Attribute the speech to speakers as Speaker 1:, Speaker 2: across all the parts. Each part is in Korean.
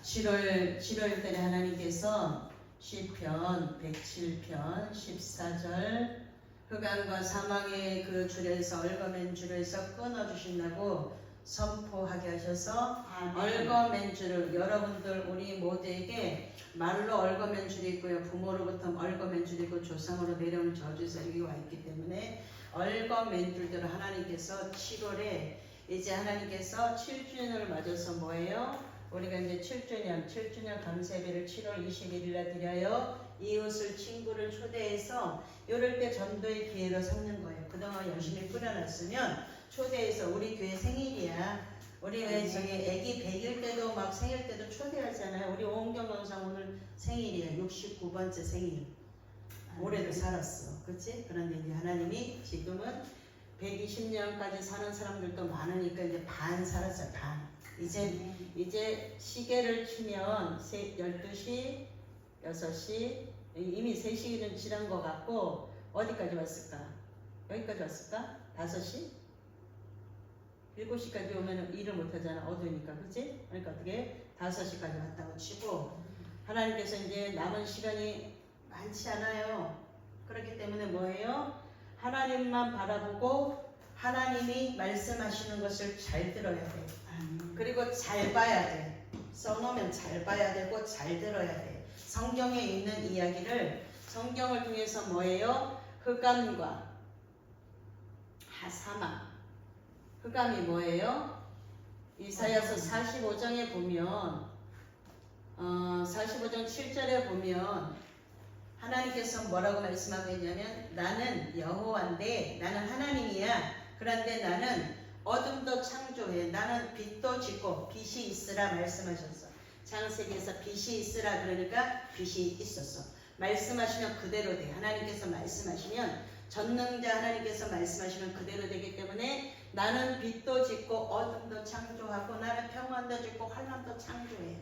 Speaker 1: 7월 달에 하나님께서 시편 107편 14절 흑암과 사망의 그 줄에서 얽어맨 줄에서 끊어주신다고 선포하게 하셔서 얽어맨 줄을 여러분들 우리 모두에게 말로 얽어맨 줄이 있고요. 부모로부터 얽어맨 줄이 있고 조상으로 내려오는 저주설이 와 있기 때문에 얽어맨 줄대로 하나님께서 7월에 이제 하나님께서 7주년을 맞아서 뭐예요? 우리가 이제 7주년 감사예배를 7월 21일에 드려요. 이웃을 친구를 초대해서 요럴 때 전도의 기회로 삼는 거예요. 그동안 열심히 꾸려놨으면 초대해서 우리 교회 생일이야. 우리 왜 저기 애기 100일 때도 막 생일 때도 초대하잖아요. 우리 오은경 강사 오늘 생일이에요. 69번째 생일. 올해도 살았어. 그치? 그런데 이제 하나님이 지금은 120년까지 사는 사람들도 많으니까 이제 반 살았어요. 반. 이제 시계를 치면 12시, 6시, 이미 3시는 지난 것 같고 어디까지 왔을까? 여기까지 왔을까? 5시? 7시까지 오면 일을 못하잖아. 어두우니까. 그치? 그러니까 어떻게 5시까지 왔다고 치고 하나님께서 이제 남은 시간이 많지 않아요. 그렇기 때문에 뭐예요? 하나님만 바라보고 하나님이 말씀하시는 것을 잘 들어야 돼. 그리고 잘 봐야 돼. 써놓으면 잘 봐야 되고 잘 들어야 돼. 성경에 있는 이야기를 성경을 통해서 뭐예요? 흑암과 사망. 흑암이 뭐예요? 이사야서 45장에 보면 45장 7절에 보면 하나님께서 뭐라고 말씀하고 있냐면 나는 여호와인데 나는 하나님이야. 그런데 나는 어둠도 창조해. 나는 빛도 짓고 빛이 있으라 말씀하셨어. 창세기에서 빛이 있으라 그러니까 빛이 있었어. 말씀하시면 그대로 돼. 하나님께서 말씀하시면 전능자 하나님께서 말씀하시면 그대로 되기 때문에 나는 빛도 짓고 어둠도 창조하고 나는 평안도 짓고 환난도 창조해.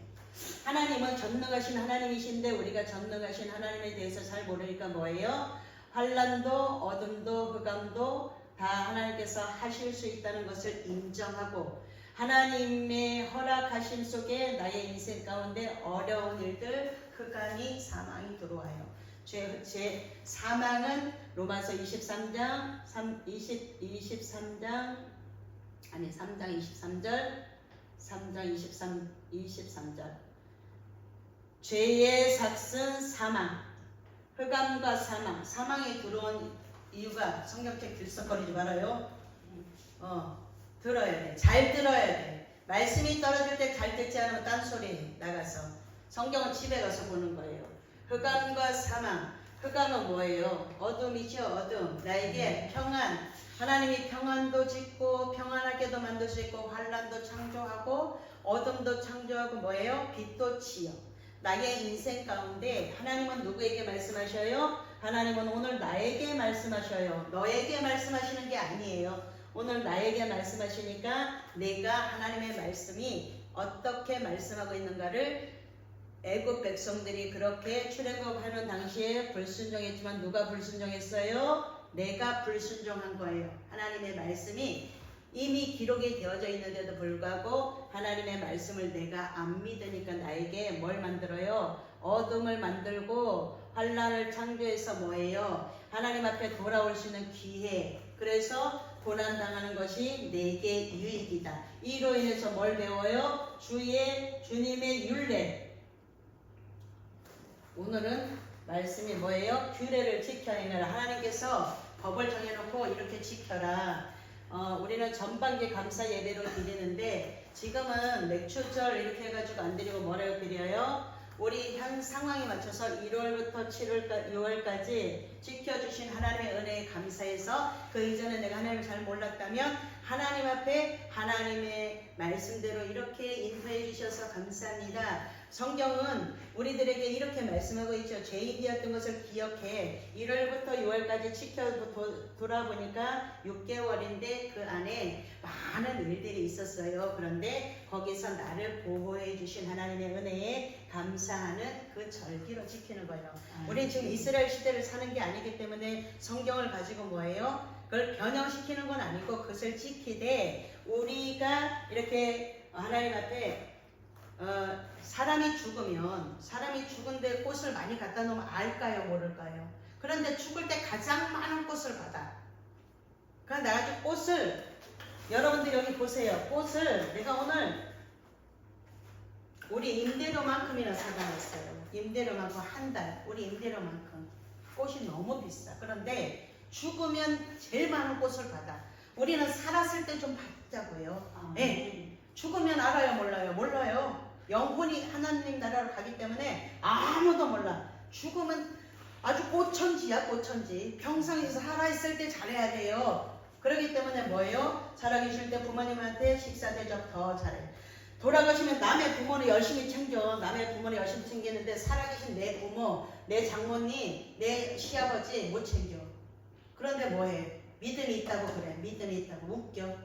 Speaker 1: 하나님은 전능하신 하나님이신데 우리가 전능하신 하나님에 대해서 잘 모르니까 뭐예요? 환난도 어둠도 흑암도 다 하나님께서 하실 수 있다는 것을 인정하고 하나님의 허락하심 속에 나의 인생 가운데 어려운 일들 흑암이 사망이 들어와요. 제 사망은 로마서 3장 23절 죄의 삭슨 사망 흑암과 사망이 들어온 이유가 성경책 들썩거리지 말아요. 들어야 돼. 잘 들어야 돼. 말씀이 떨어질 때 잘 듣지 않으면 딴소리 나가서 성경은 집에 가서 보는 거예요. 흑암과 사망. 흑암은 뭐예요? 어둠이죠. 어둠. 나에게 평안. 하나님이 평안도 짓고 평안하게도 만들 수 있고 환난도 창조하고 어둠도 창조하고 뭐예요? 빛도 지어. 나의 인생 가운데 하나님은 누구에게 말씀하셔요? 하나님은 오늘 나에게 말씀하셔요. 너에게 말씀하시는 게 아니에요. 오늘 나에게 말씀하시니까 내가 하나님의 말씀이 어떻게 말씀하고 있는가를 애국 백성들이 그렇게 출애굽하는 당시에 불순종했지만 누가 불순종했어요? 내가 불순종한 거예요. 하나님의 말씀이 이미 기록이 되어져 있는데도 불구하고 하나님의 말씀을 내가 안 믿으니까 나에게 뭘 만들어요? 어둠을 만들고 환난을 창조해서 뭐예요? 하나님 앞에 돌아올 수 있는 기회. 그래서 고난당하는 것이 내게 유익이다. 이로 인해서 뭘 배워요? 주님의 율례. 오늘은 말씀이 뭐예요? 규례를 지켜야 해라. 하나님께서 법을 정해놓고 이렇게 지켜라. 우리는 전반기 감사 예배로 드리는데 지금은 맥주절 이렇게 해가지고 안 드리고 뭐라고 드려요? 우리 현 상황에 맞춰서 1월부터 6월까지 지켜주신 하나님의 은혜에 감사해서 그 이전에 내가 하나님을 잘 몰랐다면 하나님 앞에 하나님의 말씀대로 이렇게 인도해 주셔서 감사합니다. 성경은 우리들에게 이렇게 말씀하고 있죠. 죄인이었던 것을 기억해. 1월부터 6월까지 지켜 돌아보니까 6개월인데 그 안에 많은 일들이 있었어요. 그런데 거기서 나를 보호해 주신 하나님의 은혜에 감사하는 그 절기로 지키는 거예요. 우리는 지금 이스라엘 시대를 사는 게 아니기 때문에 성경을 가지고 뭐예요? 그걸 변형시키는 건 아니고 그것을 지키되 우리가 이렇게 하나님 앞에 사람이 죽은데 꽃을 많이 갖다 놓으면 알까요, 모를까요? 그런데 죽을 때 가장 많은 꽃을 받아. 그러니까 나가지고 꽃을, 여러분들 여기 보세요. 꽃을 내가 오늘 우리 임대료만큼이나 사가했어요. 임대료만큼 한 달, 우리 임대료만큼. 꽃이 너무 비싸. 그런데 죽으면 제일 많은 꽃을 받아. 우리는 살았을 때 좀 받자고요. 네. 죽으면 알아요, 몰라요? 몰라요. 영혼이 하나님 나라로 가기 때문에 아무도 몰라. 죽으면 아주 꽃천지야, 꽃천지. 평상시에서 살아있을 때 잘해야 돼요. 그렇기 때문에 뭐예요? 살아계실 때 부모님한테 식사 대접 더 잘해. 돌아가시면 남의 부모는 열심히 챙겨. 남의 부모는 열심히 챙기는데 살아계신 내 부모, 내 장모님, 내 시아버지 못 챙겨. 그런데 뭐해? 믿음이 있다고 그래. 믿음이 있다고 웃겨.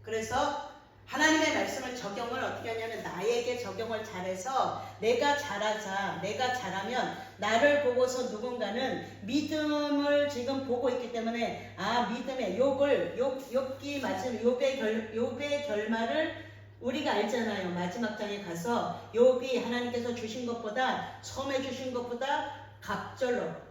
Speaker 1: 그래서 하나님의 말씀을 적용을 어떻게 하냐면 나에게 적용을 잘해서 내가 잘하자. 내가 잘하면 나를 보고서 누군가는 믿음을 지금 보고 있기 때문에 믿음의 욥기 맞은 욥의 결말을 우리가 알잖아요. 마지막 장에 가서 욥이 하나님께서 주신 것보다 처음에 주신 것보다 갑절로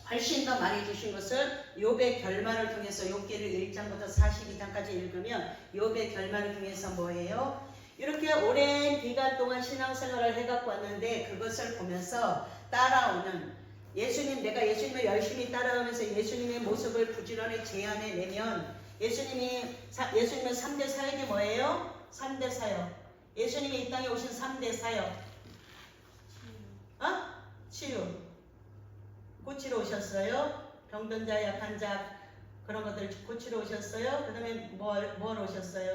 Speaker 1: 훨씬 더 많이 주신 것을 욥의 결말을 통해서 욥기를 1장부터 42장까지 읽으면 욥의 결말을 통해서 뭐예요? 이렇게 오랜 기간 동안 신앙생활을 해갖고 왔는데 그것을 보면서 따라오는 예수님, 내가 예수님을 열심히 따라가면서 예수님의 모습을 부지런히 재현해내면 예수님의 3대 사역이 뭐예요? 3대 사역. 예수님이 이 땅에 오신 3대 사역. 치유. 고치러 오셨어요. 병든 자, 약한 자 그런 것들 고치러 오셨어요. 그 다음에 뭘 오셨어요?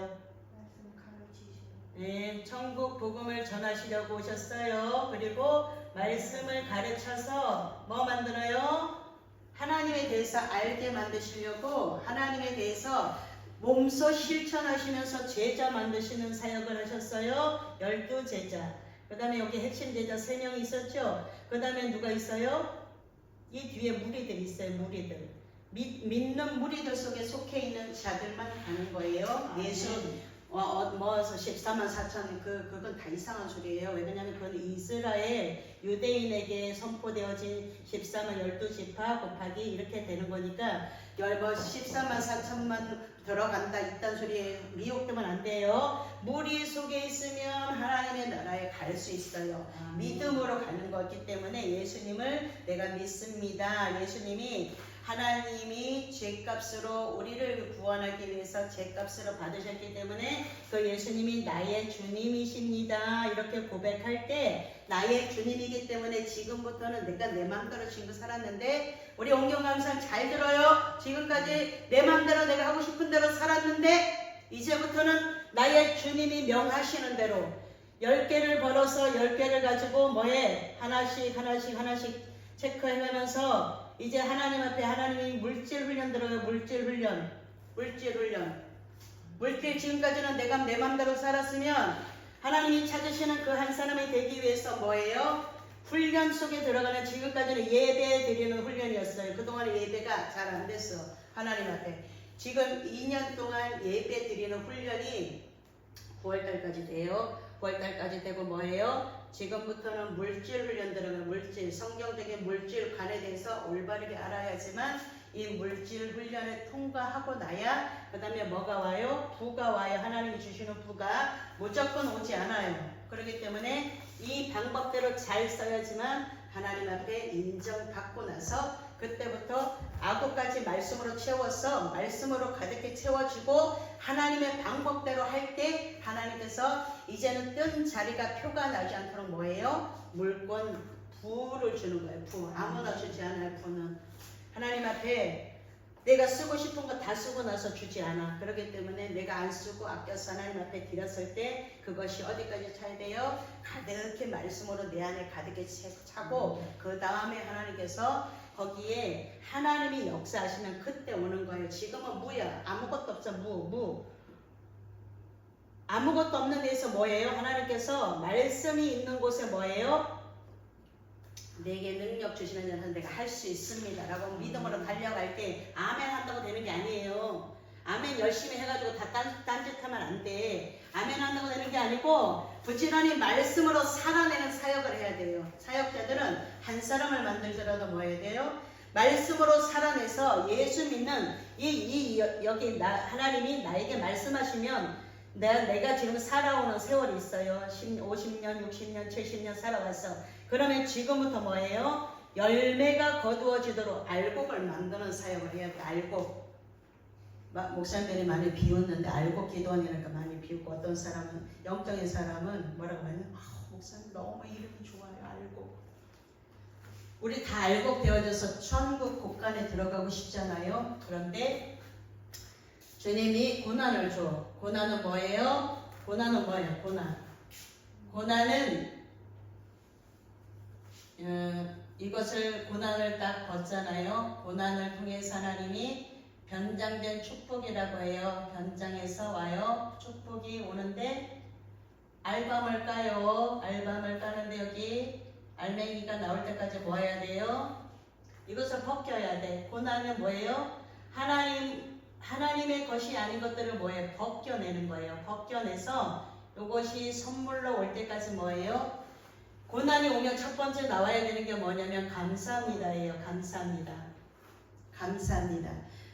Speaker 2: 말씀 가르치시고.
Speaker 1: 네, 천국 복음을 전하시려고 오셨어요. 그리고 말씀을 가르쳐서 뭐 만들어요? 하나님에 대해서 알게 만드시려고 하나님에 대해서 몸소 실천하시면서 제자 만드시는 사역을 하셨어요. 12제자. 그 다음에 여기 핵심 제자 3명이 있었죠. 그 다음에 누가 있어요? 이 뒤에 무리들이 있어요. 무리들. 믿는 무리들 속에 속해 있는 자들만 가는 거예요. 예수 모아서 14만 4천 그건 다 이상한 소리예요. 왜냐하면 그건 이스라엘 유대인에게 선포되어진 14만 12지파 곱하기 이렇게 되는 거니까 14만 4천만 들어간다 이딴 소리에 미혹되면 안 돼요. 무리 속에 있으면 하나님의 나라에 갈 수 있어요. 믿음으로 가는 거기 때문에 예수님을 내가 믿습니다. 예수님이 하나님이 죄값으로 우리를 구원하기 위해서 죄값으로 받으셨기 때문에 그 예수님이 나의 주님이십니다. 이렇게 고백할 때 나의 주님이기 때문에 지금부터는 내가 내 마음대로 지금 살았는데 우리 온경감상 잘 들어요. 지금까지 내 마음대로 내가 하고 싶은 대로 살았는데 이제부터는 나의 주님이 명하시는 대로 10개를 벌어서 10개를 가지고 뭐해? 하나씩 체크해가면서 이제 하나님 앞에 하나님이 물질 훈련 들어요. 물질 훈련. 지금까지는 내가 내 맘대로 살았으면 하나님이 찾으시는 그 한 사람이 되기 위해서 뭐예요? 훈련 속에 들어가는 지금까지는 예배 드리는 훈련이었어요. 그동안 예배가 잘 안 됐어. 하나님 앞에. 지금 2년 동안 예배 드리는 훈련이 9월달까지 돼요. 9월달까지 되고 뭐예요? 지금부터는 물질 훈련 들어가는 물질, 성경적인 물질관에 대해서 올바르게 알아야지만 이 물질 훈련을 통과하고 나야 그 다음에 뭐가 와요? 부가 와요. 하나님이 주시는 부가 무조건 오지 않아요. 그렇기 때문에 이 방법대로 잘 써야지만 하나님 앞에 인정받고 나서 그때부터 아구까지 말씀으로 채워서 말씀으로 가득히 채워주고 하나님의 방법대로 할 때 하나님께서 이제는 뜬 자리가 표가 나지 않도록 뭐예요? 물권 부를 주는 거예요. 부. 아무나 주지 않아요. 부는. 하나님 앞에 내가 쓰고 싶은 거 다 쓰고 나서 주지 않아. 그렇기 때문에 내가 안 쓰고 아껴서 하나님 앞에 드렸을 때 그것이 어디까지 차야 돼요? 가득히 말씀으로 내 안에 가득히 차고 그 다음에 하나님께서 거기에 하나님이 역사하시면 그때 오는 거예요. 지금은 무야. 아무것도 없어. 무. 아무것도 없는 데서 뭐예요? 하나님께서 말씀이 있는 곳에 뭐예요? 내게 능력 주시는 자는 내가 할 수 있습니다 라고 믿음으로 달려갈 때 아멘 한다고 되는 게 아니에요. 아멘 열심히 해가지고 다 딴짓하면 안 돼. 아멘 한다고 되는 게 아니고 부지런히 말씀으로 살아내는 사역을 해야 돼요. 사역자들은 한 사람을 만들더라도 뭐 해야 돼요? 말씀으로 살아내서 예수 믿는 여기 하나님이 나에게 말씀하시면 내가 지금 살아오는 세월이 있어요. 50년, 60년, 70년 살아왔어. 그러면 지금부터 뭐예요? 열매가 거두어지도록 알곡을 만드는 사역을 해야 돼. 알곡. 목사님들이 많이 비웃는데 알곡 기도원이니까 많이 비웃고, 어떤 사람은 영적인 사람은 뭐라고 하냐면 목사님 너무 이름이 좋아요. 알곡. 우리 다 알곡 되어져서 천국 곳간에 들어가고 싶잖아요. 그런데 주님이 고난을 줘. 고난은 뭐예요? 고난은 뭐예요? 고난은 이것을 고난을 딱 벗잖아요. 고난을 통해서 하나님이 변장된 축복이라고 해요. 변장해서 와요. 축복이 오는데 알밤을 까요. 알밤을 까는데 여기 알맹이가 나올 때까지 뭐 해야 돼요? 이것을 벗겨야 돼. 고난은 뭐예요? 하나님의 것이 아닌 것들을 뭐예요? 벗겨내는 거예요. 벗겨내서 이것이 선물로 올 때까지 뭐예요? 고난이 오면 첫 번째 나와야 되는 게 뭐냐면 감사합니다예요. 감사합니다. 감사합니다.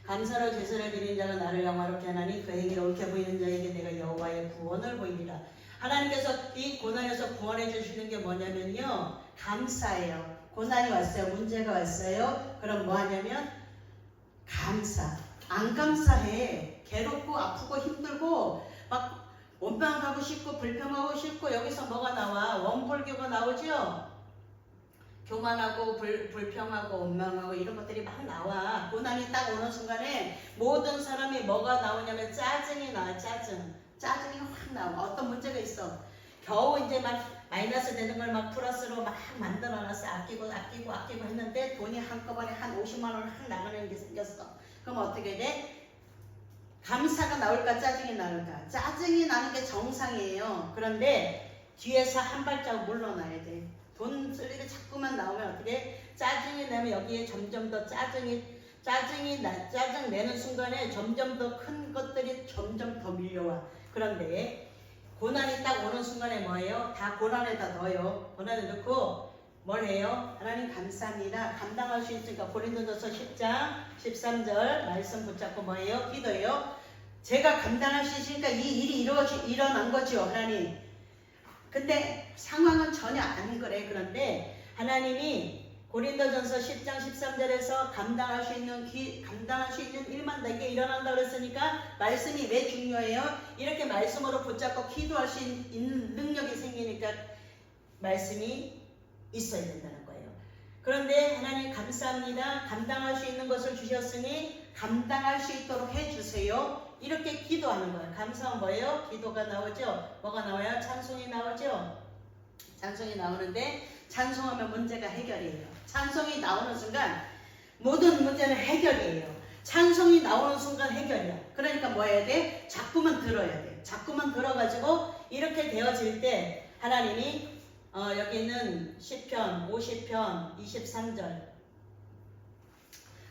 Speaker 1: 감사로 제사를 드린 자가 나를 영화롭게 하나니 그 행위를 옳게 보이는 자에게 내가 여호와의 구원을 보이리라. 하나님께서 이 고난에서 구원해 주시는 게 뭐냐면요, 감사예요. 고난이 왔어요. 문제가 왔어요. 그럼 뭐 하냐면 감사. 안 감사해. 괴롭고 아프고 힘들고 막 원망하고 싶고 불평하고 싶고 여기서 뭐가 나와? 원불교가 나오죠? 교만하고 불평하고 원망하고 이런 것들이 막 나와. 고난이 딱 오는 순간에 모든 사람이 뭐가 나오냐면 짜증이 나와. 짜증이 확 나와. 어떤 문제가 있어. 겨우 이제 막 마이너스 되는 걸 막 플러스로 막 만들어놨어. 아끼고 했는데 돈이 한꺼번에 한 50만 원을 확 나가는 게 생겼어. 그럼 어떻게 돼? 감사가 나올까 짜증이 나올까? 짜증이 나는 게 정상이에요. 그런데 뒤에서 한 발자국 물러나야 돼. 돈 쓸 일이 자꾸만 나오면 어떻게? 짜증이 나면 여기에 점점 더 짜증 내는 순간에 점점 더 큰 것들이 점점 더 밀려와. 그런데 고난이 딱 오는 순간에 뭐예요? 다 고난에다 넣어요. 고난에 넣고 뭘 해요? 하나님 감사합니다. 감당할 수 있으니까 고린도전서 10장 13절 말씀 붙잡고 뭐예요? 기도해요. 제가 감당할 수 있으니까 이 일이 일어난 거죠. 하나님. 근데 상황은 전혀 아닌 거래. 그런데 하나님이 고린도전서 10장 13절에서 감당할 수 있는 일만 내게 일어난다 그랬으니까 말씀이 왜 중요해요? 이렇게 말씀으로 붙잡고 기도할 수 있는 능력이 생기니까 말씀이 있어야 된다는 거예요. 그런데 하나님 감사합니다. 감당할 수 있는 것을 주셨으니 감당할 수 있도록 해주세요. 이렇게 기도하는 거예요. 감사한 뭐예요? 기도가 나오죠. 뭐가 나와요? 찬송이 나오죠. 찬송이 나오는데 찬송하면 문제가 해결이에요. 찬송이 나오는 순간 모든 문제는 해결이에요. 찬송이 나오는 순간 해결이야. 그러니까 뭐 해야 돼? 자꾸만 들어야 돼. 자꾸만 들어가지고 이렇게 되어질 때 하나님이 여기는 시편 50편 23절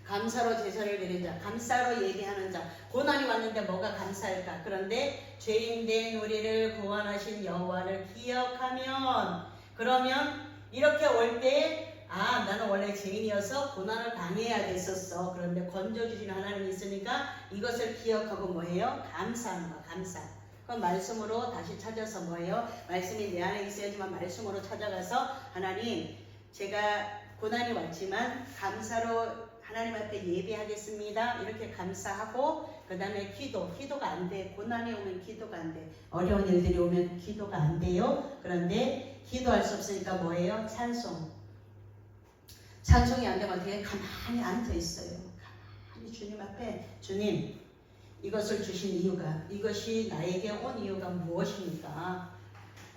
Speaker 1: 감사로 제사를 드린 자, 감사로 얘기하는 자. 고난이 왔는데 뭐가 감사할까? 그런데 죄인된 우리를 구원하신 여호와를 기억하면, 그러면 이렇게 올 때 나는 원래 죄인이어서 고난을 당해야 됐었어. 그런데 건져주신 하나님이 있으니까 이것을 기억하고 뭐예요? 감사하는 거. 감사. 그럼 말씀으로 다시 찾아서 뭐예요? 말씀이 내 안에 있어야지만 말씀으로 찾아가서 하나님, 제가 고난이 왔지만 감사로 하나님 앞에 예배하겠습니다. 이렇게 감사하고 그 다음에 기도가 안 돼. 고난이 오면 기도가 안 돼. 어려운 일들이 오면 기도가 안 돼요. 그런데 기도할 수 없으니까 뭐예요? 찬송이 안 되면 어떻게? 가만히 앉아 있어요. 가만히 주님 앞에, 주님 이것을 주신 이유가, 이것이 나에게 온 이유가 무엇입니까?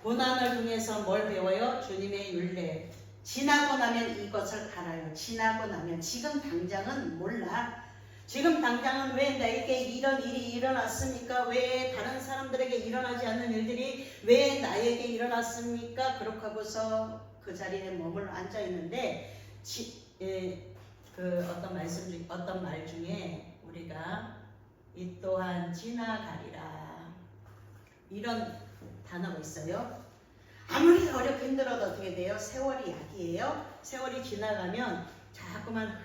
Speaker 1: 고난을 통해서 뭘 배워요? 주님의 율례. 지나고 나면 이것을 알아요. 지나고 나면. 지금 당장은 몰라. 지금 당장은 왜 나에게 이런 일이 일어났습니까? 왜 다른 사람들에게 일어나지 않는 일들이 왜 나에게 일어났습니까? 그렇게 하고서 그 자리에 머물러 앉아 있는데 어떤 말 중에 우리가 이 또한 지나가리라. 이런 단어가 있어요. 아무리 어렵고 힘들어도 어떻게 돼요? 세월이 약이에요. 세월이 지나가면 자꾸만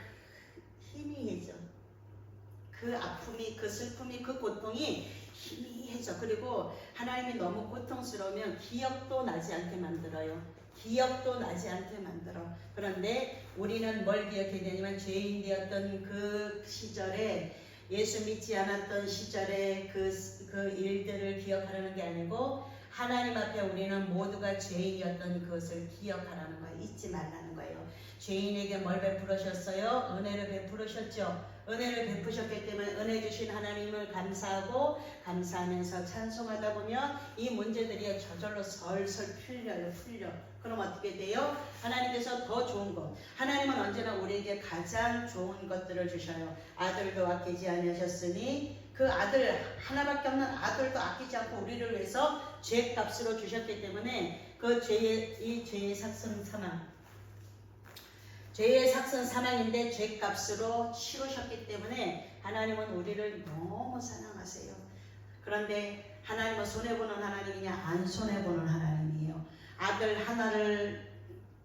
Speaker 1: 희미해져. 그 아픔이, 그 슬픔이, 그 고통이 희미해져. 그리고 하나님이 너무 고통스러우면 기억도 나지 않게 만들어요. 기억도 나지 않게 만들어. 그런데 우리는 뭘 기억해야 되냐면 죄인 되었던 그 시절에, 예수 믿지 않았던 시절에 그 일들을 기억하라는 게 아니고 하나님 앞에 우리는 모두가 죄인이었던 그것을 기억하라는 거예요. 잊지 말라는 거예요. 죄인에게 뭘 베풀으셨어요? 은혜를 베풀으셨죠. 은혜를 베푸셨기 때문에 은혜 주신 하나님을 감사하고 감사하면서 찬송하다 보면 이 문제들이 저절로 설설 풀려. 그럼 어떻게 돼요? 하나님께서 더 좋은 것. 하나님은 언제나 우리에게 가장 좋은 것들을 주셔요. 아들도 아끼지 않으셨으니 그 아들, 하나밖에 없는 아들도 아끼지 않고 우리를 위해서 죄값으로 주셨기 때문에 그 죄의 삭선 사망, 죄의 삭선 사망인데 죄값으로 치르셨기 때문에 하나님은 우리를 너무 사랑하세요. 그런데 하나님은 손해보는 하나님이냐 안 손해보는 하나님이에요. 아들 하나를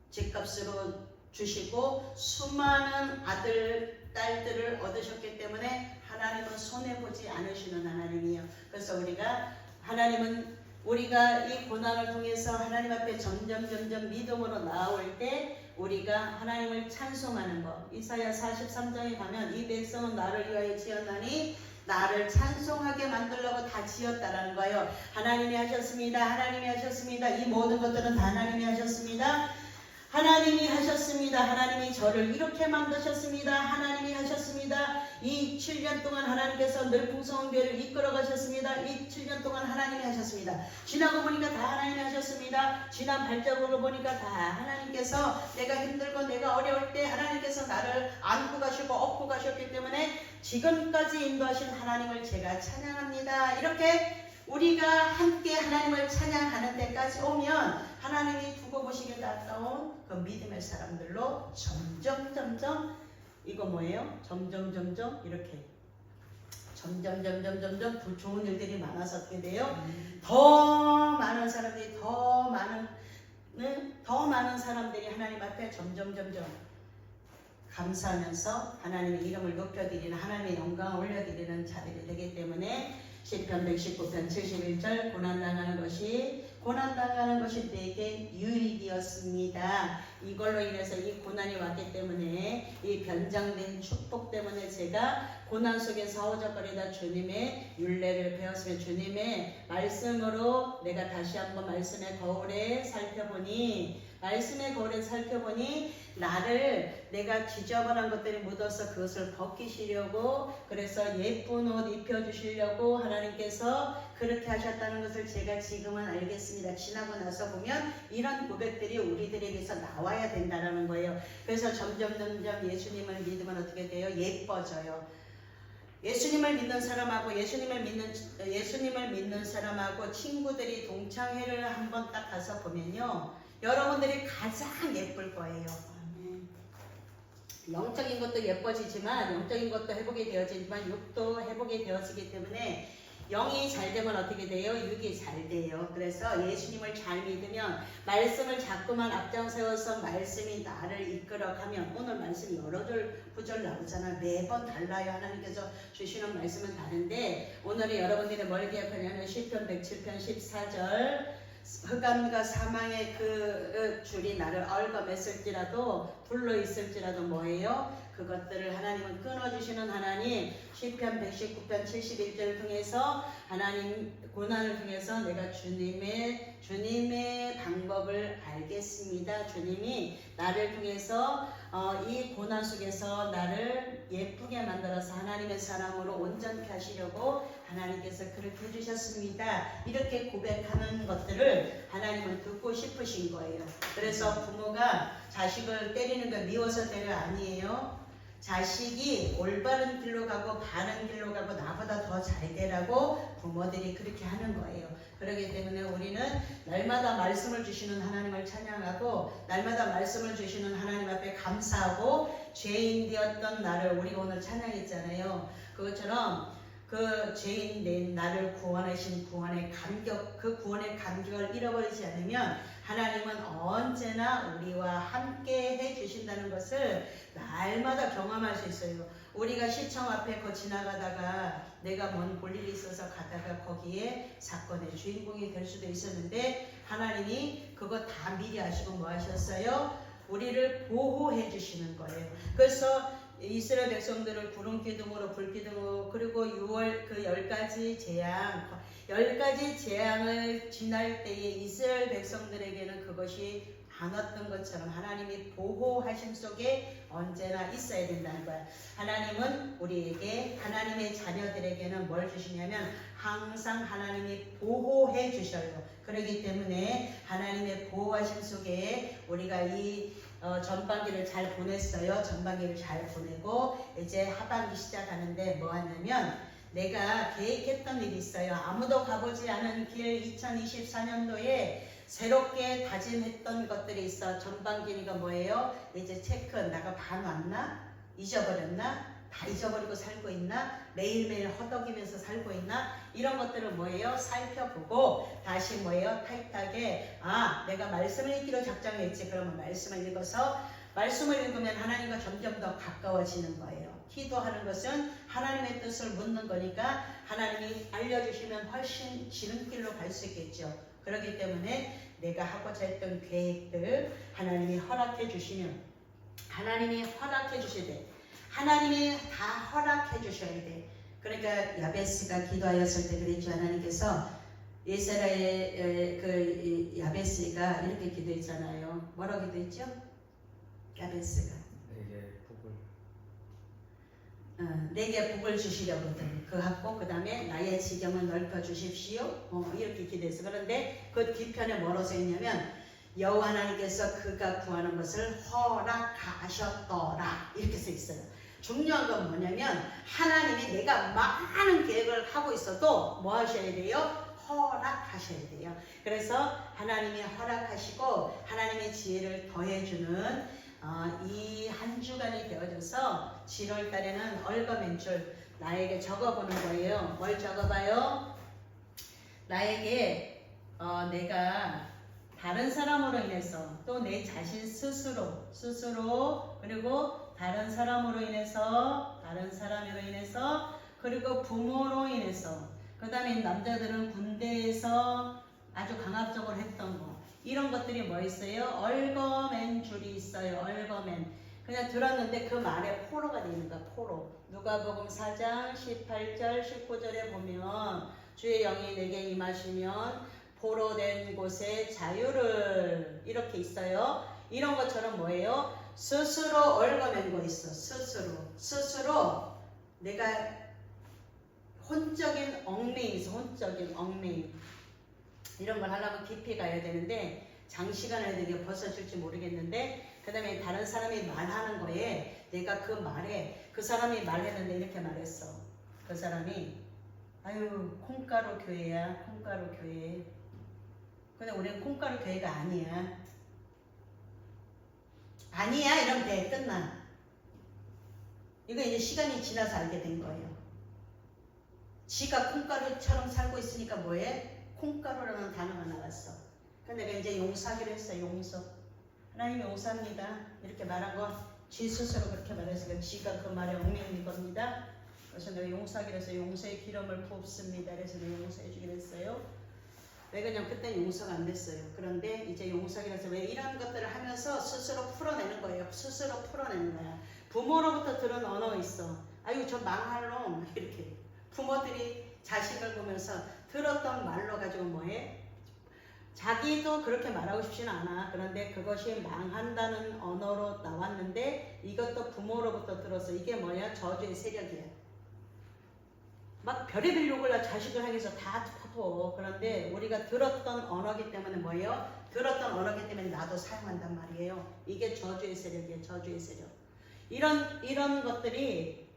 Speaker 1: 죄값으로 주시고 수많은 아들, 딸들을 얻으셨기 때문에 하나님은 손해보지 않으시는 하나님이에요. 그래서 하나님은 우리가 이 고난을 통해서 하나님 앞에 점점 믿음으로 나아올 때 우리가 하나님을 찬송하는 것. 이사야 43장에 가면 이 백성은 나를 위하여 지었나니 나를 찬송하게 만들려고 다 지었다라는 거예요. 하나님이 하셨습니다. 하나님이 하셨습니다. 이 모든 것들은 다 하나님이 하셨습니다. 하나님이 하셨습니다. 하나님이 저를 이렇게 만드셨습니다. 하나님이 하셨습니다. 이 7년 동안 하나님께서 늘 풍성한 교회를 이끌어 가셨습니다. 이 7년 동안 하나님이 하셨습니다. 지나고 보니까 다 하나님이 하셨습니다. 지난 발자국을 보니까 다 하나님께서 내가 힘들고 내가 어려울 때 하나님께서 나를 안고 가시고 업고 가셨기 때문에 지금까지 인도하신 하나님을 제가 찬양합니다. 이렇게 우리가 함께 하나님을 찬양하는 때까지 오면 하나님이 두고 보시기에 아까운 그 믿음의 사람들로 점점 이거 뭐예요? 점점 이렇게 점점 좋은 일들이 많아서 어떻게 돼요? 더 많은 사람들이 더 많은 사람들이 하나님 앞에 점점 감사하면서 하나님의 이름을 높여드리는 하나님의 영광을 올려드리는 자들이 되기 때문에 시편 119편 71절 고난당하는 것이 내게 유익이었습니다. 이걸로 인해서 이 고난이 왔기 때문에 이 변장된 축복 때문에 제가 고난 속에서 허우적거리다 주님의 율례를 배웠으며 주님의 말씀으로 내가 다시 한번 말씀의 거울에 살펴보니 나를 내가 지저분한 것들이 묻어서 그것을 벗기시려고 그래서 예쁜 옷 입혀주시려고 하나님께서 그렇게 하셨다는 것을 제가 지금은 알겠습니다. 지나고 나서 보면 이런 고백들이 우리들에게서 나와야 된다는 거예요. 그래서 점점 예수님을 믿으면 어떻게 돼요? 예뻐져요. 예수님을 믿는 사람하고 예수님을 믿는 사람하고 친구들이 동창회를 한번 딱 가서 보면요. 여러분들이 가장 예쁠 거예요. 영적인 것도 예뻐지지만 영적인 것도 회복이 되어지지만 육도 회복이 되어지기 때문에 영이 잘 되면 어떻게 돼요? 육이 잘 돼요. 그래서 예수님을 잘 믿으면 말씀을 자꾸만 앞장세워서 말씀이 나를 이끌어가면 오늘 말씀이 여러 구절 나오잖아. 매번 달라요. 하나님께서 주시는 말씀은 다른데 오늘은 여러분들이 뭘 기억하냐면 시편 107편 14절 흑암과 사망의 그 줄이 나를 얽어맸을지라도 불러 있을지라도 뭐예요? 그것들을 하나님은 끊어주시는 하나님. 시편 119편 71절을 통해서 하나님 고난을 통해서 내가 주님의 방법을 알겠습니다. 주님이 나를 통해서 이 고난 속에서 나를 예쁘게 만들어서 하나님의 사람으로 온전케 하시려고 하나님께서 그렇게 해주셨습니다. 이렇게 고백하는 것들을 하나님은 듣고 싶으신 거예요. 그래서 부모가 자식을 때리는 거 미워서 때려 아니에요. 자식이 올바른 길로 가고 바른 길로 가고 나보다 더 잘 되라고 부모들이 그렇게 하는 거예요. 그렇기 때문에 우리는 날마다 말씀을 주시는 하나님을 찬양하고 날마다 말씀을 주시는 하나님 앞에 감사하고 죄인 되었던 나를 우리가 오늘 찬양했잖아요. 그것처럼 그 죄인 내 나를 구원하신 구원의 감격, 그 구원의 감격을 잃어버리지 않으면 하나님은 언제나 우리와 함께 해주신다는 것을 날마다 경험할 수 있어요. 우리가 시청 앞에 지나가다가 내가 먼 볼일이 있어서 가다가 거기에 사건의 주인공이 될 수도 있었는데 하나님이 그거 다 미리 아시고 뭐 하셨어요? 우리를 보호해 주시는 거예요. 그래서 이스라엘 백성들을 구름 기둥으로 불 기둥으로 그리고 6월 그 10가지 재앙 10가지 재앙을 지날 때에 이스라엘 백성들에게는 그것이 안 왔던 것처럼 하나님이 보호하심 속에 언제나 있어야 된다는 거야. 하나님은 우리에게 하나님의 자녀들에게는 뭘 주시냐면 항상 하나님이 보호해 주셔요. 그렇기 때문에 하나님의 보호하심 속에 우리가 이 전반기를 잘 보냈어요. 전반기를 잘 보내고 이제 하반기 시작하는데 뭐 하냐면 내가 계획했던 일이 있어요. 아무도 가보지 않은 길 2024년도에 새롭게 다짐했던 것들이 있어. 전반기니까 뭐예요? 이제 체크. 나가 반 왔나? 잊어버렸나? 다 잊어버리고 살고 있나? 매일매일 허덕이면서 살고 있나? 이런 것들을 뭐예요? 살펴보고 다시 뭐예요? 타이트하게 내가 말씀을 읽기로 작정했지. 그러면 말씀을 읽어서 말씀을 읽으면 하나님과 점점 더 가까워지는 거예요. 기도하는 것은 하나님의 뜻을 묻는 거니까 하나님이 알려주시면 훨씬 지름길로 갈 수 있겠죠. 그렇기 때문에 내가 하고자 했던 계획들 하나님이 허락해 주시면 하나님이 허락해 주셔야 돼. 하나님이 다 허락해 주셔야 돼. 그러니까 야베스가 기도하였을 때 그랬죠. 하나님께서 이스라엘 그 야베스가 이렇게 기도했잖아요. 뭐라고 기도했죠? 야베스가 내게 복을 주시려거든. 그하고 그 다음에 나의 지경을 넓혀 주십시오. 이렇게 기도했어. 그런데 그 뒤편에 뭐라고 써있냐면 여호와 하나님께서 그가 구하는 것을 허락하셨더라 이렇게 써있어요. 중요한 건 뭐냐면 하나님이 내가 많은 계획을 하고 있어도 뭐 하셔야 돼요? 허락하셔야 돼요. 그래서 하나님이 허락하시고 하나님의 지혜를 더해주는 이 한 주간이 되어져서 7월 달에는 얼거맨줄 나에게 적어보는 거예요. 뭘 적어봐요? 나에게 내가 다른 사람으로 인해서 또 내 자신 스스로 그리고 다른 사람으로 인해서 그리고 부모로 인해서 그 다음에 남자들은 군대에서 아주 강압적으로 했던 거 이런 것들이 뭐 있어요? 얼거맨 줄이 있어요. 얼거맨. 그냥 들었는데 그 말에 포로가 되는 거야. 포로. 누가복음 4장 18절 19절에 보면 주의 영이 내게 임하시면 포로된 곳에 자유를 이렇게 있어요. 이런 것처럼 뭐예요? 스스로 얼거맨 거 있어. 스스로 내가 혼적인 얽매임 있어. 혼적인 얽매임. 이런 걸 하려면 깊이 가야 되는데 장시간을 되게 벗어줄지 모르겠는데 그 다음에 다른 사람이 말하는 거에 내가 그 말에 그 사람이 말했는데 이렇게 말했어. 그 사람이 아유 콩가루 교회야. 콩가루 교회. 근데 우리는 콩가루 교회가 아니야. 이러면 돼. 끝나. 이거 이제 시간이 지나서 알게 된 거예요. 지가 콩가루처럼 살고 있으니까 뭐해? 콩가루라는 단어가 나왔어. 근데 내가 이제 용서하기로 했어. 용서. 하나님 용서합니다. 이렇게 말한 거 지 스스로 그렇게 말해서 지가 그 말에 얽매인 겁니다. 그래서 내가 용서하기로 해서 용서의 기름을 부었습니다. 그래서 내가 용서해 주기로 했어요. 내가 그냥 그때 용서가 안 됐어요. 그런데 이제 용서하기로 해서 왜 이런 것들을 하면서 스스로 풀어내는 거예요. 스스로 풀어내는 거야. 부모로부터 들은 언어가 있어. 아유 저 망할 놈 이렇게. 부모들이 자식을 보면서 들었던 말로 가지고 뭐해? 자기도 그렇게 말하고 싶지는 않아. 그런데 그것이 망한다는 언어로 나왔는데 이것도 부모로부터 들었어. 이게 뭐냐? 저주의 세력이야. 막 별의별 욕을 자식을 향해서 다 퍼부어. 그런데 우리가 들었던 언어기 때문에 뭐예요? 들었던 언어기 때문에 나도 사용한단 말이에요. 이게 저주의 세력이에요. 저주의 세력. 이런 것들이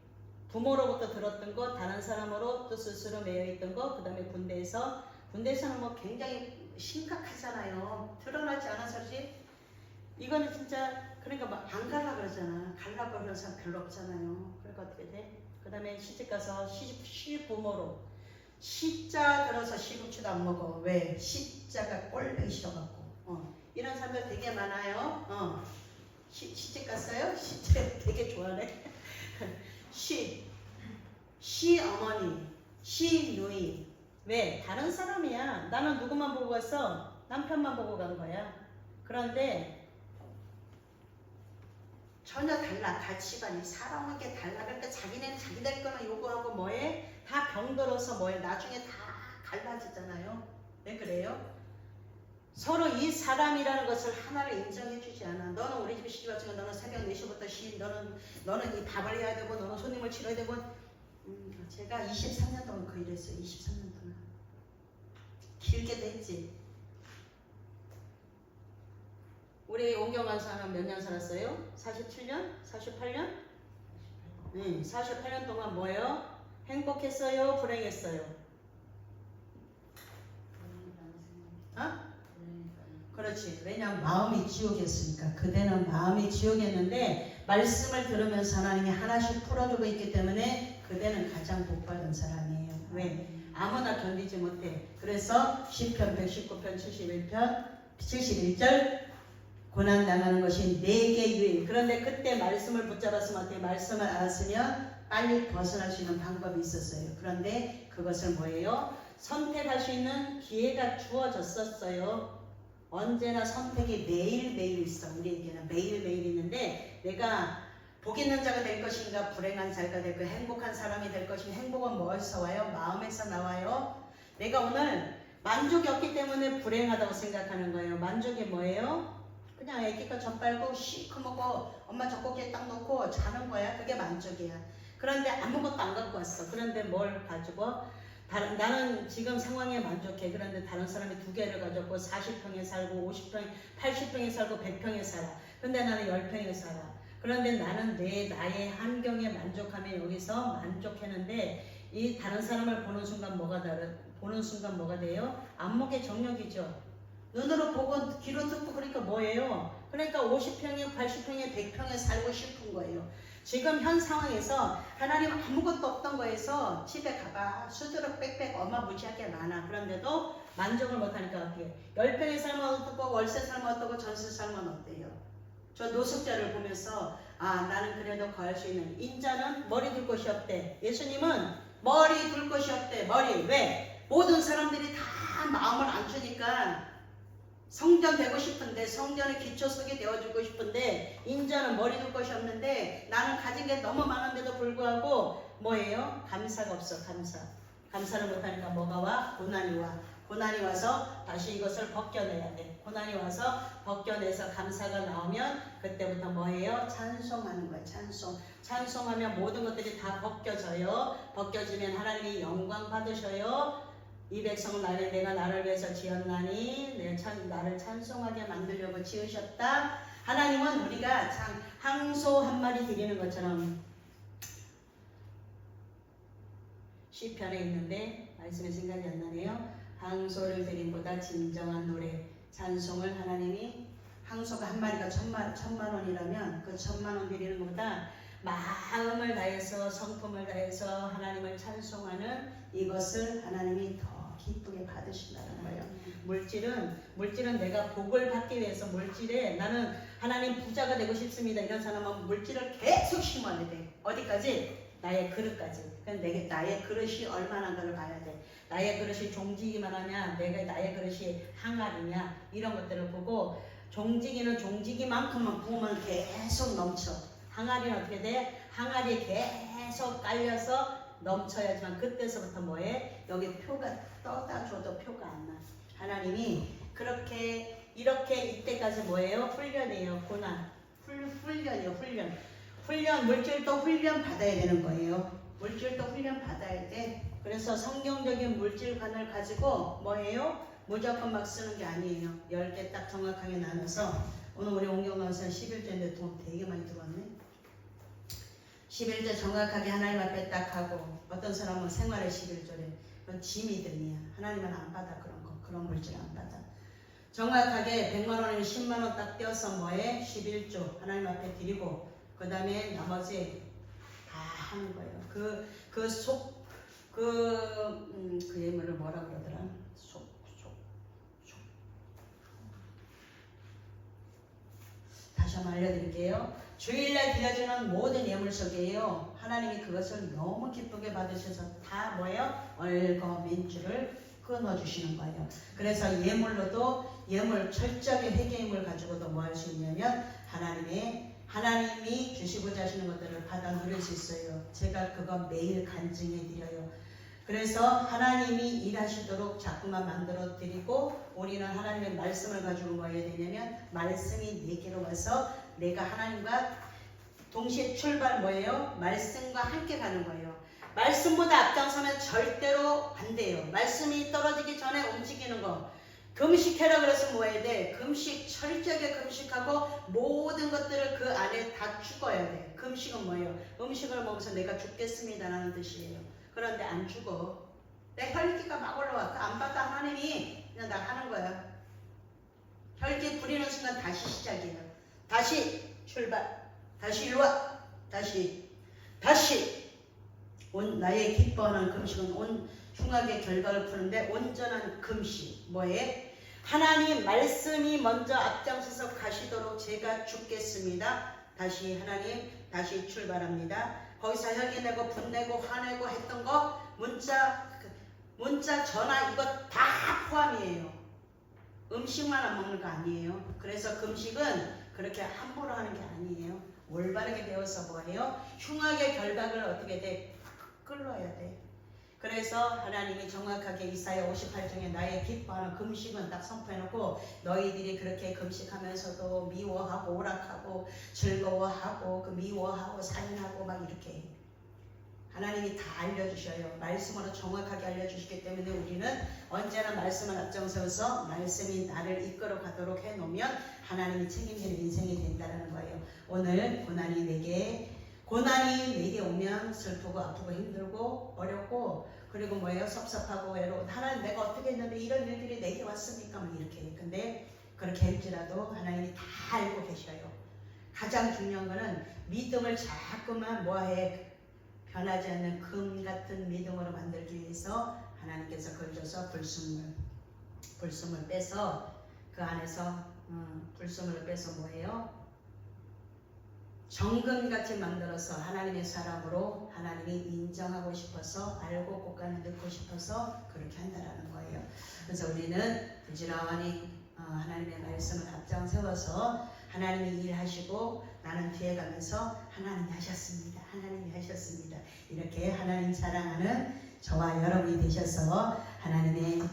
Speaker 1: 부모로부터 들었던 거, 다른 사람으로 또 스스로 매여있던 거, 그 다음에 군대에서는 뭐 굉장히 심각하잖아요. 드러나지 않아서지. 이거는 진짜 그러니까 막 안 갈라 그러잖아. 갈라 그러는 사람 별로 없잖아요. 그러니까 어떻게 돼? 그 다음에 시집가서 시부모로 시자 들어서 시금치도 안 먹어. 왜? 시자가 꼴보기 싫어갖고. 이런 사람들 되게 많아요. 시집 갔어요? 시집 되게 좋아해. 시어머니, 시누이. 왜? 다른 사람이야. 나는 누구만 보고 갔어? 남편만 보고 간 거야. 그런데 전혀 달라. 가치관이 사랑하는 게 달라. 그러니까 자기네는 자기들 거는 요구하고 뭐해? 다 병들어서 뭐해? 나중에 다 갈라지잖아요. 왜 그래요? 서로 이 사람이라는 것을 하나를 인정해 주지 않아. 너는 우리 집에 시집 왔으면 너는 새벽 4시부터 너는 이 밥을 해야 되고 너는 손님을 치러야 되고. 제가 23년 동안 그 일했어요. 23년 동안. 길게도 했지. 우리 온경한 사람 몇 년 살았어요? 47년? 48년? 네, 48년 동안 뭐예요? 행복했어요? 불행했어요? 그렇지. 왜냐하면 마음이 지옥이었으니까. 그대는 마음이 지옥이었는데 말씀을 들으면서 하나님이 하나씩 풀어주고 있기 때문에 그대는 가장 복받은 사람이에요. 왜? 아무나 견디지 못해. 그래서 시편 119편 71절 고난 당하는 것이 내게 유익. 그런데 그때 말씀을 붙잡았으면 어떻게 말씀을 알았으면 빨리 벗어날 수 있는 방법이 있었어요. 그런데 그것을 뭐예요? 선택할 수 있는 기회가 주어졌었어요. 언제나 선택이 매일매일 있어. 우리에게는 매일매일 있는데 내가 복 있는 자가 될 것인가 불행한 자가 될 것인가 행복한 사람이 될 것인가. 행복은 뭐에서 와요? 마음에서 나와요. 내가 오늘 만족이 없기 때문에 불행하다고 생각하는 거예요. 만족이 뭐예요? 그냥 애기가 젖 빨고 시커 먹고 엄마 젖꼭지에 딱 놓고 자는 거야. 그게 만족이야. 그런데 아무것도 안 갖고 왔어. 그런데 뭘 가지고? 나는 지금 상황에 만족해. 그런데 다른 사람이 2개를 가졌고 40평에 살고 50평, 80평에 살고 100평에 살아. 근데 나는 10평에 살아. 그런데 나는 나의 환경에 만족하며 여기서 만족했는데 이 다른 사람을 보는 순간 뭐가 돼요? 안목의 정력이죠. 눈으로 보고 귀로 듣고 그러니까 뭐예요? 그러니까 50평에 80평에 100평에 살고 싶은 거예요. 지금 현 상황에서 하나님 아무것도 없던 거에서 집에 가봐. 수두룩 빽빽 어마무지하게 많아. 그런데도 만족을 못하니까 어떻게 10평에 살면 어떻고 월세 살면 어떻고 전세 살면 어때요? 저 노숙자를 보면서 나는 그래도 거할 수 있는. 인자는 머리 둘 곳이 없대. 예수님은 머리 둘 곳이 없대. 머리. 왜? 모든 사람들이 다 마음을 안 주니까 성전 되고 싶은데 성전의 기초 속에 되어주고 싶은데 인자는 머리 둘 것이 없는데 나는 가진 게 너무 많은데도 불구하고 뭐예요? 감사가 없어. 감사를 못하니까 뭐가 와? 고난이 와. 고난이 와서 다시 이것을 벗겨내야 돼. 고난이 와서 벗겨내서 감사가 나오면 그때부터 뭐예요? 찬송하는 거예요. 찬송하면 모든 것들이 다 벗겨져요. 벗겨지면 하나님이 영광 받으셔요. 이 백성 내가 나를 위해서 지었나니 나를 찬송하게 만들려고 지으셨다. 하나님은 우리가 참 항소 한 마리 드리는 것처럼 시편에 있는데 말씀이 생각이 안 나네요. 항소를 드림보다 진정한 노래 찬송을 하나님이 항소가 한 마리가 1,000만 원이라면 그 1,000만 원 드리는 것보다 마음을 다해서 성품을 다해서 하나님을 찬송하는 이것을 하나님이 더 기쁘게 받으신다는 거예요. 물질은 내가 복을 받기 위해서 물질에 나는 하나님 부자가 되고 싶습니다. 이런 사람은 물질을 계속 심어야 돼. 어디까지? 나의 그릇까지. 그러니까 나의 그릇이 얼마나인가를 봐야 돼. 나의 그릇이 종지기만 하냐, 나의 그릇이 항아리냐 이런 것들을 보고 종지기는 종지기만큼만 부으면 계속 넘쳐. 항아리는 어떻게 돼? 항아리에 계속 깔려서 넘쳐야지만 그때서부터 뭐해? 여기 표가 떠다 줘도 표가 안 나. 하나님이 이렇게 이때까지 뭐예요? 훈련이에요. 고난. 훈련이에요. 훈련. 물질도 훈련 받아야 되는 거예요. 물질도 훈련 받아야 돼. 그래서 성경적인 물질관을 가지고 뭐예요? 무조건 막 쓰는 게 아니에요. 10개 딱 정확하게 나눠서 오늘 우리 온경강사 11조인데 돈 되게 많이 들어왔네. 11조 정확하게 하나님 앞에 딱 하고 어떤 사람은 생활의 11조래. 그건 지 믿음이야. 하나님은 안 받아 그런 물질 안 받아. 정확하게 100만 원이면 10만 원 딱 떼어서 뭐해? 11조 하나님 앞에 드리고 그 다음에 나머지 다 하는 거예요. 그 예물을 뭐라 그러더라? 다시 한번 알려드릴게요. 주일날 드려지는 모든 예물 속에요, 하나님이 그것을 너무 기쁘게 받으셔서 다 뭐예요? 얼거민줄을 끊어주시는 거예요. 그래서 예물로도 예물 철저하게 회개임을 가지고도 뭐 할 수 있냐면 하나님이 주시고자 하시는 것들을 받아 누릴 수 있어요. 제가 그거 매일 간증해 드려요. 그래서 하나님이 일하시도록 자꾸만 만들어 드리고, 우리는 하나님의 말씀을 가지고 뭐 해야 되냐면 말씀이 내게로 와서 내가 하나님과 동시에 출발 뭐예요? 말씀과 함께 가는 거예요. 말씀보다 앞장서면 절대로 안 돼요. 말씀이 떨어지기 전에 움직이는 거. 금식해라 그래서 뭐 해야 돼? 금식, 철저하게 금식하고 모든 것들을 그 안에 다 죽어야 돼. 금식은 뭐예요? 음식을 먹어서 내가 죽겠습니다라는 뜻이에요. 그런데 안 죽어. 내 혈기가 막 올라와. 안 받아 하나님이 그냥 나 하는 거야. 혈기 부리는 순간 다시 시작이에요. 다시 출발. 다시 일로와. 다시 나의 기뻐하는 금식은 온 흉악의 결과를 푸는데 온전한 금식. 뭐에? 하나님 말씀이 먼저 앞장서서 가시도록 제가 죽겠습니다. 다시 하나님 다시 출발합니다. 거기서 혈기내고 분내고 화내고 했던 거 문자 전화 이거 다 포함이에요. 음식만 안 먹는 거 아니에요. 그래서 금식은 그렇게 함부로 하는 게 아니에요. 올바르게 배워서 뭐예요? 흉악의 결박을 어떻게 돼? 끌어야 돼. 그래서 하나님이 정확하게 이사야 58중에 나의 기뻐하는 금식은 딱 선포해놓고, 너희들이 그렇게 금식하면서도 미워하고 오락하고 즐거워하고 그 미워하고 살인하고 막 이렇게 하나님이 다 알려주셔요. 말씀으로 정확하게 알려주시기 때문에 우리는 언제나 말씀을 앞장서서 말씀이 나를 이끌어 가도록 해놓으면 하나님이 책임지는 인생이 된다는 거예요. 오늘 고난이 내게 오면 슬프고 아프고 힘들고 어렵고, 그리고 뭐예요? 섭섭하고 외로워. 하나님 내가 어떻게 했는데 이런 일들이 내게 왔습니까? 막 이렇게. 근데 그렇게 할지라도 하나님이 다 알고 계셔요. 가장 중요한 거는 믿음을 자꾸만 뭐해? 변하지 않는 금 같은 믿음으로 만들기 위해서 하나님께서 그걸 줘서 불순물 빼서 그 안에서 불순물을 빼서 뭐예요? 정금같이 만들어서 하나님의 사람으로 하나님이 인정하고 싶어서 알고 곳간에 넣고 싶어서 그렇게 한다라는 거예요. 그래서 우리는 부지런히 하나님의 말씀을 앞장 세워서 하나님이 일하시고 나는 뒤에 가면서 하나님이 하셨습니다. 이렇게 하나님 사랑하는 저와 여러분이 되셔서 하나님의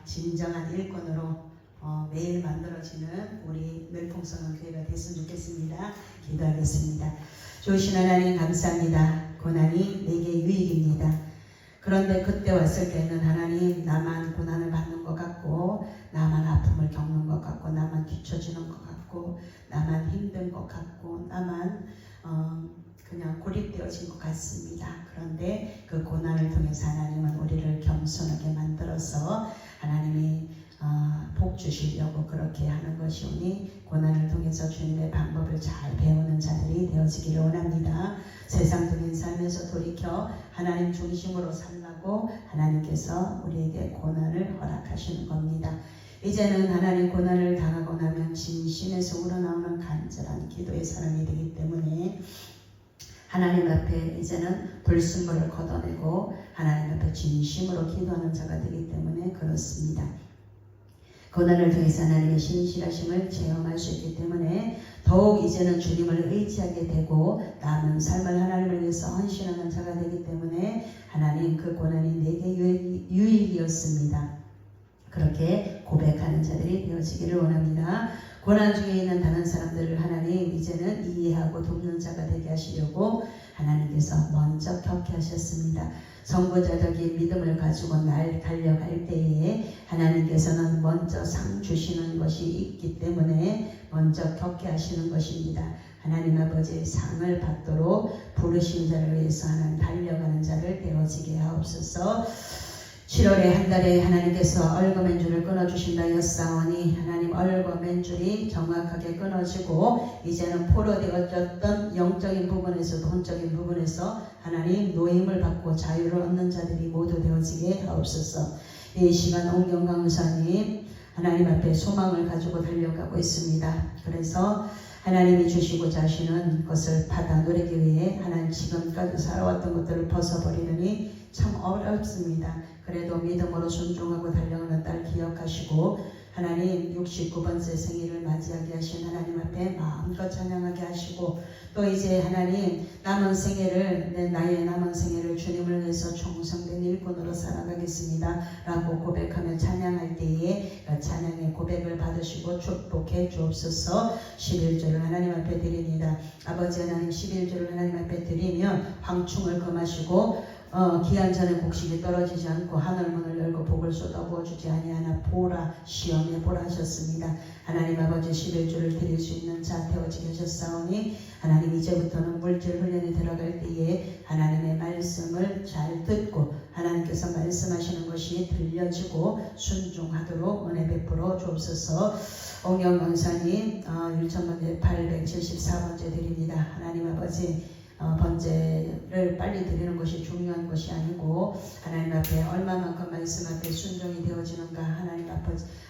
Speaker 1: 진정한 일꾼으로 매일 만들어지는 우리 늘풍성한 교회가 됐으면 좋겠습니다. 기도하겠습니다. 좋으신 하나님 감사합니다. 고난이 내게 유익입니다. 그런데 그때 왔을 때는 하나님 나만 고난을 받는 것 같고, 나만 아픔을 겪는 것 같고, 나만 뒤처지는 것 같고, 나만 힘든 것 같고, 나만 그냥 고립되어진 것 같습니다. 그런데 그 고난을 통해서 하나님은 우리를 겸손하게 만들어서 하나님이 복 주시려고 그렇게 하는 것이오니, 고난을 통해서 주님의 방법을 잘 배우는 자들이 되어지기를 원합니다. 세상적인 삶에서 돌이켜 하나님 중심으로 살라고 하나님께서 우리에게 고난을 허락하시는 겁니다. 이제는 하나님 고난을 당하고 나면 진심에서 우러나오는 간절한 기도의 사람이 되기 때문에 하나님 앞에 이제는 불순물을 걷어내고 하나님 앞에 진심으로 기도하는 자가 되기 때문에 그렇습니다. 고난을 통해서 하나님의 신실하심을 체험할 수 있기 때문에 더욱 이제는 주님을 의지하게 되고 남은 삶을 하나님을 위해서 헌신하는 자가 되기 때문에 하나님 그 고난이 내게 유익이었습니다. 그렇게 고백하는 자들이 되어지기를 원합니다. 고난 중에 있는 다른 사람들을 하나님 이제는 이해하고 돕는 자가 되게 하시려고 하나님께서 먼저 겪게 하셨습니다. 선구자적인 믿음을 가지고 날 달려갈 때에 하나님께서는 먼저 상 주시는 것이 있기 때문에 먼저 겪게 하시는 것입니다. 하나님 아버지의 상을 받도록 부르신 자를 위해서 하나님 달려가는 자를 되어지게 하옵소서. 7월에 한 달에 하나님께서 얼거맨줄을 끊어주신다였사오니 하나님 얼거맨줄이 정확하게 끊어지고 이제는 포로되어졌던 영적인 부분에서도 혼적인 부분에서 하나님 노임을 받고 자유를 얻는 자들이 모두 되어지게 하옵소서. 이 시간 옹경 강사님 하나님 앞에 소망을 가지고 달려가고 있습니다. 그래서 하나님이 주시고자 하시는 것을 받아 누리기 위해 하나님 지금까지 살아왔던 것들을 벗어버리느니 참 어렵습니다. 그래도 믿음으로 순종하고 달려가는 딸 기억하시고 하나님 69번째 생일을 맞이하게 하신 하나님 앞에 마음껏 찬양하게 하시고 또 이제 하나님 남은 생애를 나의 남은 생애를 주님을 위해서 충성된 일꾼으로 살아가겠습니다 라고 고백하며 찬양할 때에 찬양의 고백을 받으시고 축복해 주옵소서. 11조를 하나님 앞에 드립니다. 아버지 하나님 11조를 하나님 앞에 드리면 황충을 금하시고 기한 전에 곡식이 떨어지지 않고 하늘문을 열고 복을 쏟아부어 주지 아니하나 보라 시험에 보라 하셨습니다. 하나님 아버지 11조를 드릴 수 있는 자 되어지게 하셨사오니 하나님 이제부터는 물질 훈련에 들어갈 때에 하나님의 말씀을 잘 듣고 하나님께서 말씀하시는 것이 들려지고 순종하도록 은혜 베풀어 주옵소서. 옹영 강사님 1,000번째 874번째 드립니다. 하나님 아버지 번제를 빨리 드리는 것이 중요한 것이 아니고 하나님 앞에 얼마만큼 말씀 앞에 순종이 되어지는가.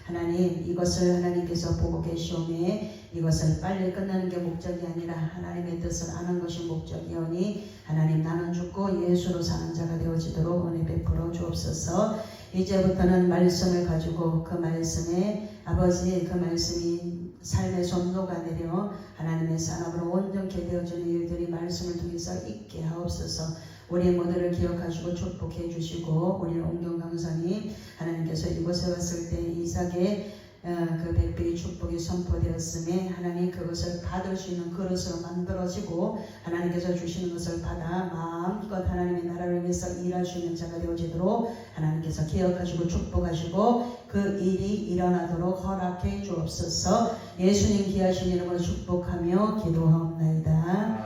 Speaker 1: 하나님 이것을 하나님께서 보고 계시오매 이것을 빨리 끝내는 게 목적이 아니라 하나님의 뜻을 아는 것이 목적이오니 하나님 나는 죽고 예수로 사는 자가 되어지도록 은혜 베풀어 주옵소서. 이제부터는 말씀을 가지고 그 말씀에 아버지 그 말씀이 삶의 손도가 내려 하나님의 산업으로 온전케 되어지는 일들이 말씀을 통해서 있게 하옵소서. 우리 모두를 기억하시고 축복해 주시고 우리 옹경 강사님 하나님께서 이곳에 왔을 때 이삭의 그 백배의 축복이 선포되었음에 하나님 그것을 받을 수 있는 그릇으로 만들어지고 하나님께서 주시는 것을 받아 마음껏 하나님의 나라를 위해서 일할 수 있는 자가 되어지도록 하나님께서 기억하시고 축복하시고 그 일이 일어나도록 허락해 주옵소서. 예수님 귀하신 이름으로 축복하며 기도하옵나이다.